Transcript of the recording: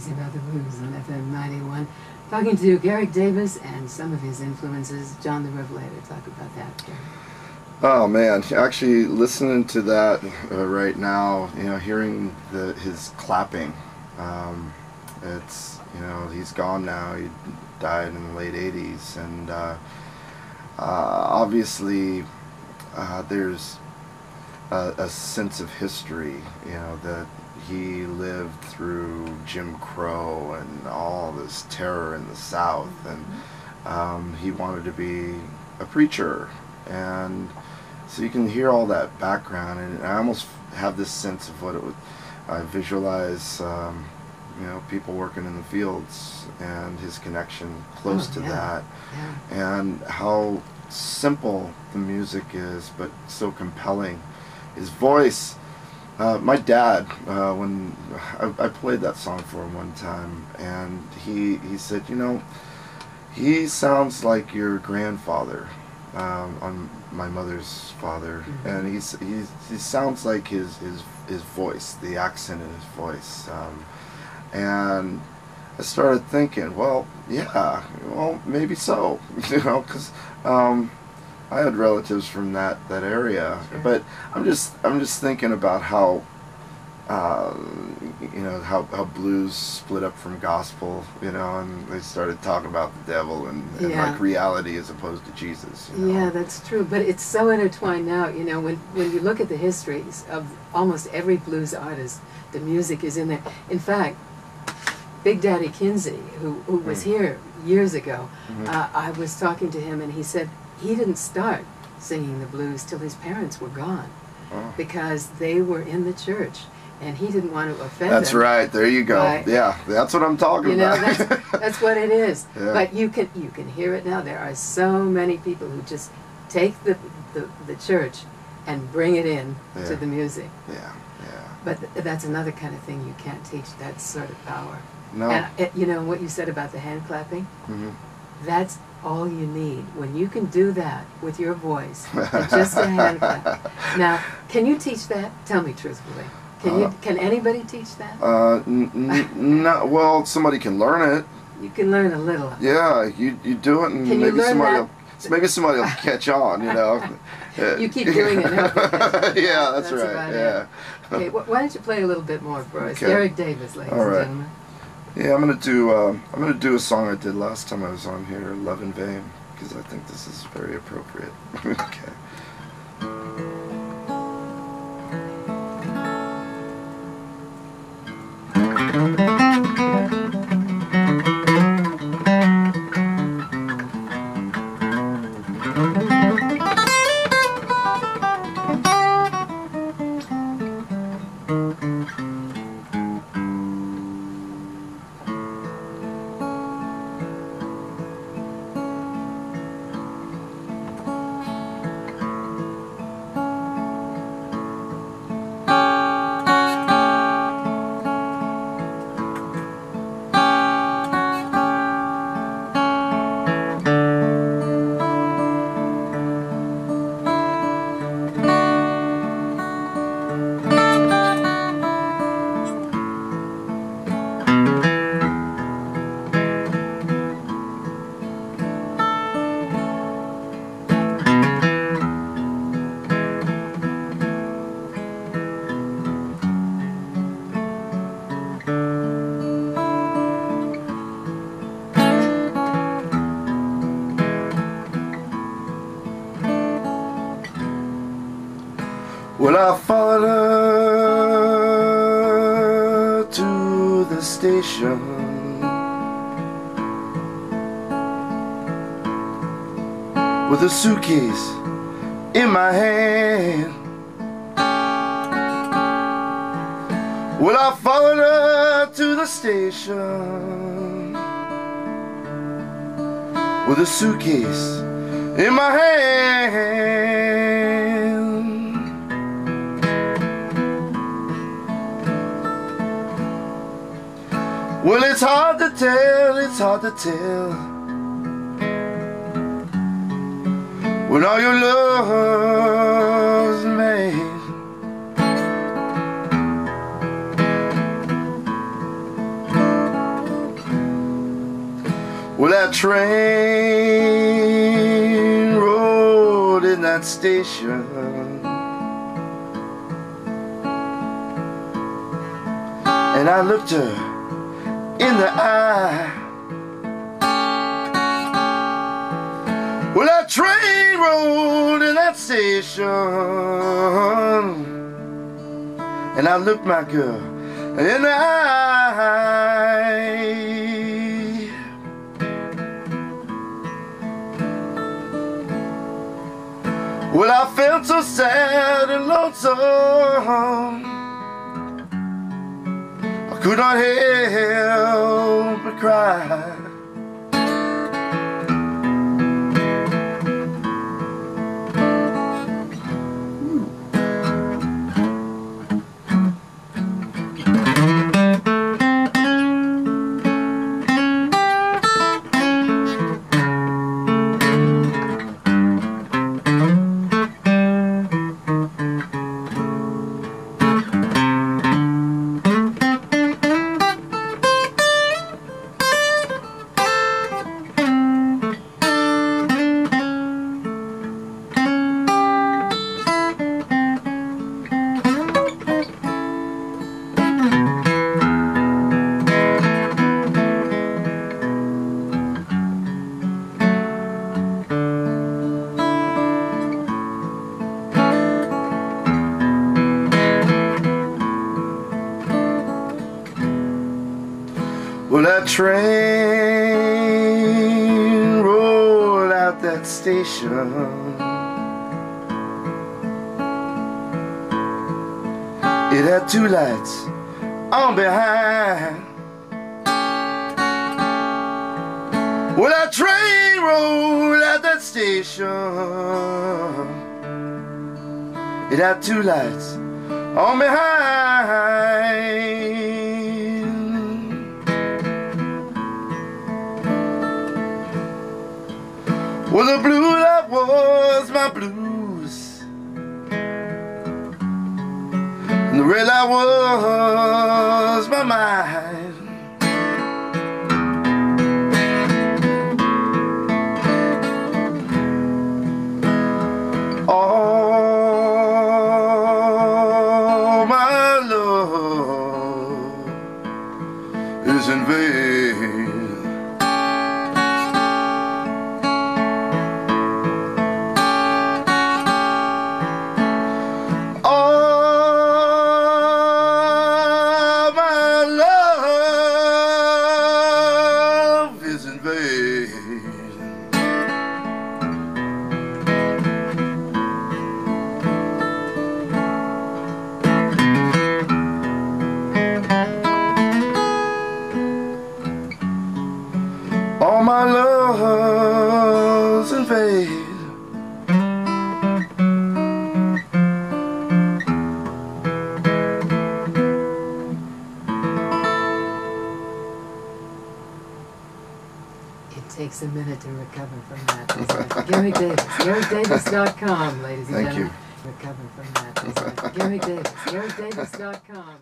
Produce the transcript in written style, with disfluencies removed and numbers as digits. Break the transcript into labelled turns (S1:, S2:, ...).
S1: Crazy About the Blues on FM 91. Talking to Garrick Davis and some of his influences. John the Revelator. Talk about that, Garrick.
S2: Oh man, actually listening to that right now, you know, hearing his clapping. It's, you know, he's gone now. He died in the late 80s, and obviously there's a sense of history, you know, that he lived through Jim Crow and all this terror in the South, and he wanted to be a preacher, and so you can hear all that background, and I almost have this sense of what it would, I visualize, you know, people working in the fields and his connection close to that, and how simple the music is, but so compelling. His voice, my dad, when I played that song for him one time, and he said, you know, he sounds like your grandfather, on my mother's father, and he sounds like his voice, the accent in his voice, and I started thinking, well, yeah, well, maybe so, you know, because I had relatives from that area, but I'm just thinking about how you know, how blues split up from gospel, you know, and they started talking about the devil and like reality as opposed to Jesus. You know?
S1: Yeah, that's true, but it's so intertwined now. You know, when you look at the histories of almost every blues artist, the music is in there. In fact, Big Daddy Kinsey, who was here years ago, I was talking to him, and he said he didn't start singing the blues till his parents were gone, because they were in the church, and he didn't want to offend them.
S2: That's right. There you go. Yeah, that's what I'm talking about.
S1: You know, that's what it is. But you can hear it now. There are so many people who just take the church and bring it in to the music. But that's another kind of thing you can't teach, that sort of power.
S2: No.
S1: And you know what you said about the hand clapping? That's all you need. When you can do that with your voice, and just a hand clap. Now, can you teach that? Tell me truthfully. Can anybody teach that?
S2: No. Well, somebody can learn it.
S1: You can learn a little.
S2: Yeah, you do it, and maybe somebody will catch on. You know.
S1: You keep doing it.
S2: Yeah, that's right. Yeah.
S1: Okay, why don't you play a little bit more for us, Garrick Davis, ladies and gentlemen.
S2: Yeah, I'm gonna do a song I did last time I was on here, "Love in Vain," because I think this is very appropriate. Okay. Well, I followed her to the station, with a suitcase in my hand. Well, I followed her to the station, with a suitcase in my hand. Well, it's hard to tell, when all your love's made. Well, that train rode in that station, and I looked her in the eye. Well, that train rode in that station, and I looked my girl in the eye. Well, I felt so sad and lonesome, I could not help but cry. Well, that train rolled out that station, it had two lights on behind. Well, that train rolled out that station, it had two lights on behind. Well, the blue light was my blues, and the red light was my mind. All my love is in vain. All my love's in vain.
S1: It takes a minute to recover from that. Garrick Davis, GarrickDavis.com, ladies and
S2: Thank
S1: gentlemen.
S2: you.
S1: Recover from that. Garrick Davis, GarrickDavis.com.